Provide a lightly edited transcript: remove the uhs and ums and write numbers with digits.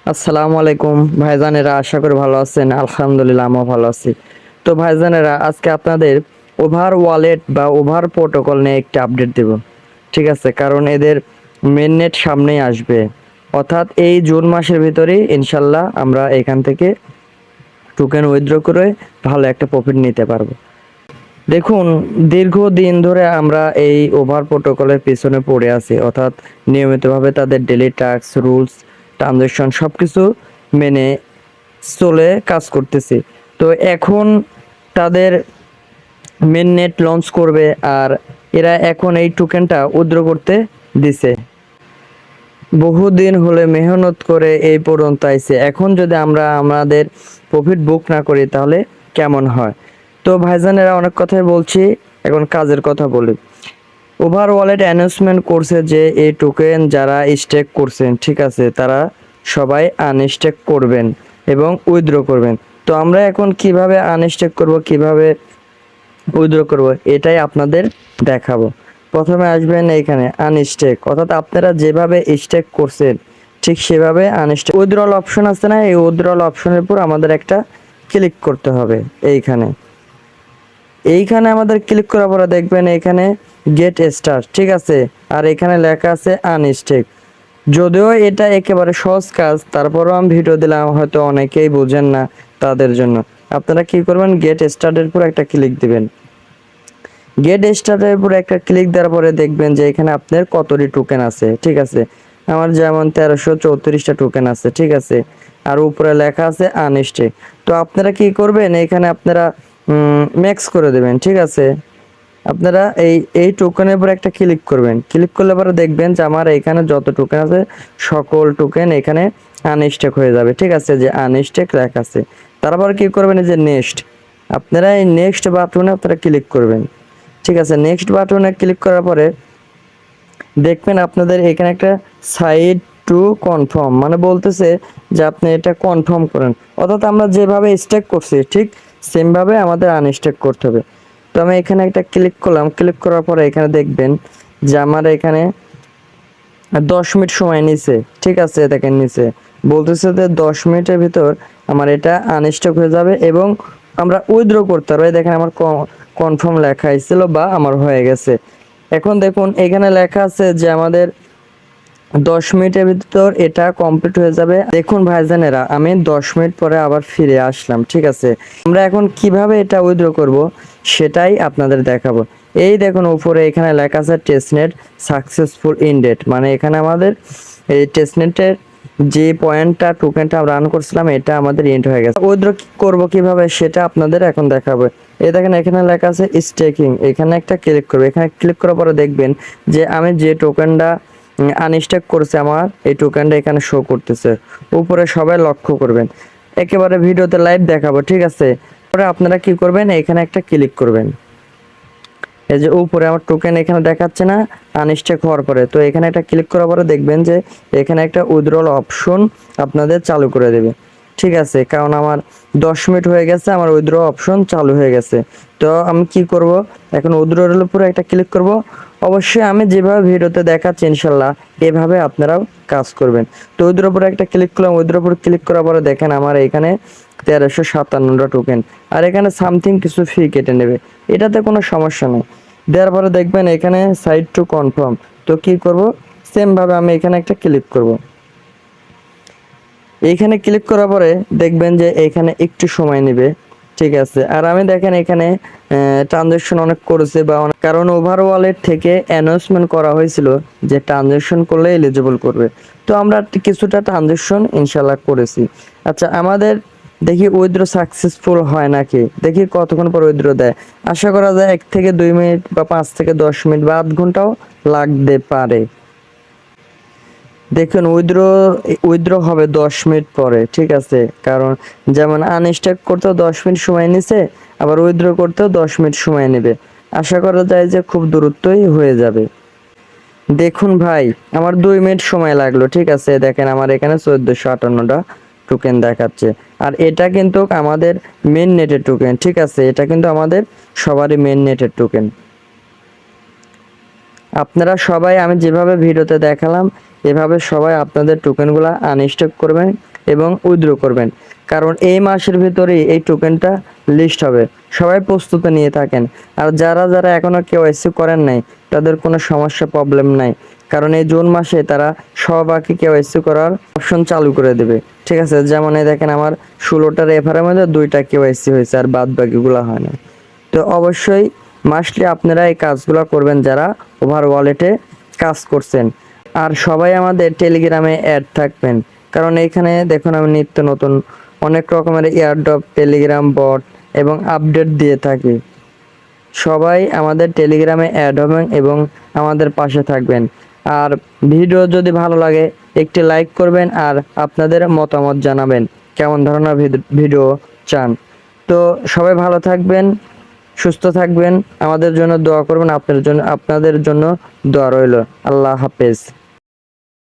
আসসালামু আলাইকুম ভাইজানেরা, আশা করি ভালো আছেন। আলহামদুলিল্লাহ আমিও ভালো আছি। তো ভাইজানেরা, আজকে আপনাদের ওভার ওয়ালেট বা ওভার প্রোটোকল নিয়ে একটা আপডেট দেব। ঠিক আছে, কারণ এদের মেন নেট সামনেই আসবে, অর্থাৎ এই জুন মাসের ভিতরেই ইনশাল্লাহ আমরা এখান থেকে টোকেন উইথড্র করে ভালো একটা প্রফিট নিতে পারবো। দেখুন, দীর্ঘদিন ধরে আমরা এই ওভার প্রোটোকলের পিছনে পড়ে আছি, অর্থাৎ নিয়মিতভাবে তাদের ডেলি টাস্ক, রুলস, ট্রানজাকশন সবকিছু মেনে চলে কাজ করতেছি। তো এখন তাদের মেন নেট লঞ্চ করবে, আর এরা এখন এই টোকেনটা উইথড্র করতে দিছে। বহুদিন হলে মেহনত করে এই পর্যন্ত আইছে, এখন যদি আমরা আমাদের প্রফিট বুক না করি তাহলে কেমন হয়? তো ভাইজানেরা, অনেক কথাই বলছি, এখন কাজের কথা বলি। ওভার ওয়ালেট অ্যানাউন্সমেন্ট করছে যে এই টোকেন যারা স্টেক করছেন, ঠিক আছে, তারা সবাই আনস্টেক করবেন এবং উইথড্র করবেন। তো আমরা এখন কিভাবে আনস্টেক করব, কিভাবে উইথড্র করব, এটাই আপনাদের দেখাবো। প্রথমে আসবেন এইখানে আনস্টেক, অর্থাৎ আপনারা যেভাবে স্টেক করছেন ঠিক সেভাবে আনস্টেক উইথড্রল অপশন আছে না, এই উইথড্রল অপশনের উপর আমাদের একটা ক্লিক করতে হবে। এইখানে এইখানে আমাদের ক্লিক করার পরে দেখবেন এখানে গেট স্টার, ঠিক আছে, আর এখানে লেখা আছে আনস্টেক। যদিও এটা একেবারে সহজ কাজ, তারপরও আমি ভিডিও দিলাম, হয়তো অনেকেই বুঝেন না, তাদের জন্য আপনারা কি করবেন, গেট স্টার্টের উপর একটা ক্লিক দিবেন। গেট স্টার্টের উপর একটা ক্লিক দেওয়ার পরে দেখবেন যে এখানে আপনার কতটি টোকেন আছে, ঠিক আছে। আমার যেমন 1334টা টোকেন আছে, ঠিক আছে, আর উপরে লেখা আছে আনস্টেক। তো আপনারা কি করবেন, এখানে আপনারা ম্যাক্স করে দেবেন, ঠিক আছে। আপনারা এই টোকেনের উপর একটা ক্লিক করবেন, ক্লিক করলে পরে দেখবেন যে আমার এখানে যত টোকেন আছে সকল টোকেন এখানে আনস্টেক হয়ে যাবে, ঠিক আছে, যে আনস্টেক লেখা আছে। তারপর কি করবেন, এই যে নেক্সট, আপনারা এই নেক্সট বাটনে আপনারা ক্লিক করবেন, ঠিক আছে। নেক্সট বাটনে ক্লিক করার পরে দেখবেন আপনাদের এখানে একটা সাইড টু কনফার্ম মানে বলতেছে যে আপনি এটা কনফার্ম করেন, অর্থাৎ আমরা যেভাবে স্টেক করছি ঠিক সেমভাবে আমাদের আনস্টেক করতে হবে। তো আমি এখানে একটা ক্লিক করলাম, ক্লিক করার পরে এখানে দেখবেন যে আমার এখানে 10 মিনিট সময় নিছে, ঠিক আছে। দেখেন নিচে বলতেছে যে 10 মিনিটের ভিতর আমার এটা আনস্টক হয়ে যাবে এবং আমরা উইথড্র করতে পারবো। দেখেন আমার কনফার্ম লেখা হয়েছিল বা আমার হয়ে গেছে। এখন দেখুন এখানে লেখা আছে যে আমাদের 10 মিনিটের ভিতর এটা কমপ্লিট হয়ে যাবে। দেখুন ভাইজানেরা, আমি 10 মিনিট পরে আবার ফিরে আসলাম, ঠিক আছে। আমরা এখন কিভাবে এটা উইথড্র করব সেটাই আপনাদের দেখাবো। এই দেখুন উপরে এখানে লেখা আছে টেস্টনেট সাকসেসফুল ইনডেট, মানে এখানে আমাদের এই টেস্টনেটের যে পয়েন্টটা টোকেনটা রান করছিলাম এটা আমাদের এন্ড হয়ে গেছে। উইথড্র করব কিভাবে সেটা আপনাদের এখন দেখাবো। এই দেখেন এখানে লেখা আছে স্টেকিং, এখানে একটা ক্লিক করবে। এখানে ক্লিক করার পরে দেখবেন যে আমি যে টোকেনটা আনস্টেক করছে আমার এই টোকেনটা এখানে শো করতেছে। উপরে সবাই লক্ষ্য করবেন, একেবারে ভিডিওতে লাইভ দেখাবো, ঠিক আছে। পরে আপনারা কি করবেন, এখানে একটা ক্লিক করবেন। এই যে উপরে আমার টোকেন এখানে দেখাচ্ছে না আনস্টেক হওয়ার পরে, তো এখানে একটা ক্লিক করার পরে দেখবেন যে এখানে একটা উইথড্রল অপশন আপনাদের চালু করে দেবে, ঠিক আছে। কারণ আমার 10 মিনিট হয়ে গেছে, আমার উইথড্র অপশন চালু হয়ে গেছে। তো আমি কি করব, এখন উইথড্রলের উপরে একটা ক্লিক করব। অবশ্যই আমি যেভাবে ভিডিওতে দেখাচ্ছি ইনশাল্লাহ এভাবে আপনারাও কাজ করবেন। তো উইথড্রর উপরে একটা ক্লিক করলাম, উইথড্রর উপর ক্লিক করার পরে দেখেন আমার এখানে 1357টা টোকেন, আর এখানে সামথিং কিছু ফি কেটে নেবে, এটাতে কোনো সমস্যা নেই। দেওয়ার পরে দেখবেন এখানে সাইড টু কনফার্ম, তো কি করব, সেম ভাবে আমি এখানে একটা ক্লিক করব। এইখানে ক্লিক করার পরে দেখবেন যে এখানে একটু সময় নেবে, ঠিক আছে। আর আমি দেখেন এখানে ট্রানজাকশন অনেক করেছে বা অনেক, কারণ ওভার ওয়ালেট থেকে অ্যানাউন্সমেন্ট করা হয়েছিল যে ট্রানজাকশন করলে এলিজিবল করবে। তো আমরা কিছুটা ট্রানজাকশন ইনশাল্লাহ করেছি। আচ্ছা, আমাদের দেখি উইথড্র সাকসেসফুল হয় নাকি, দেখি কতক্ষণ পর উইথড্র দেয়। আশা করা যায় 1 থেকে 2 মিনিট বা 5 থেকে 10 মিনিট বা আধ ঘন্টাও লাগতে পারে। দেখুন উইথড্র হবে 10 মিনিট পরে, ঠিক আছে। কারণ যেমন আনস্ট্যাক করতেও 10 মিনিট সময় নিছে, আবার উইথড্র করতেও 10 মিনিট সময় নেবে। আশা করা যায় যে খুব দ্রুতই হয়ে যাবে। দেখুন ভাই, আমার 2 মিনিট সময় লাগলো, ঠিক আছে। দেখেন আমার এখানে 1458টা টোকেন দেখাচ্ছে, আর এটা কিন্তু আমাদের মেন নেটের টোকেন, ঠিক আছে। এটা কিন্তু আমাদের সবারই মেন নেটের টোকেন। আপনারা সবাই আমি যেভাবে ভিডিওতে দেখালাম এভাবে সবাই আপনাদের টোকেনগুলো আনস্টক করবেন, এবং উইথড্র করবেন। কারণ এই মাসের ভিতরেই এই টোকেনটা লিস্ট হবে। সবাই প্রস্তুতি নিয়ে থাকেন। আর যারা যারা এখনো কেওয়াইসি করেন নাই তাদের কোনো সমস্যা প্রবলেম নাই, কারণ এই জুন মাসে তারা সবাইকে কেওয়াইসি করার অপশন চালু করে দেবে। ঠিক আছে, যেমন এই দেখেন আমার 16টা রেফারের মধ্যে 2টা কেওয়াইসি হয়েছে, আর বাদ বাকিগুলো হয় না। তো অবশ্যই মাসলি আপনারা এই কাজগুলো করবেন যারা ওভার ওয়ালেটে কাজ করছেন। আর সবাই আমাদের টেলিগ্রামে অ্যাড থাকবেন, কারণ এইখানে দেখুন আমি নিত্য নতুন অনেক রকমের এয়ারড্রপ, টেলিগ্রাম বট এবং আপডেট দিয়ে থাকি। সবাই আমাদের টেলিগ্রামে অ্যাড হবেন এবং আমাদের পাশে থাকবেন। আর ভিডিও যদি ভালো লাগে একটি লাইক করবেন আর আপনাদের মতামত জানাবেন কেমন ধরনের ভিডিও চান। তো সবাই ভালো থাকবেন, সুস্থ থাকবেন, আমাদের জন্য দোয়া করবেন, আপনাদের জন্য দোয়া রইল। আল্লাহ হাফেজ।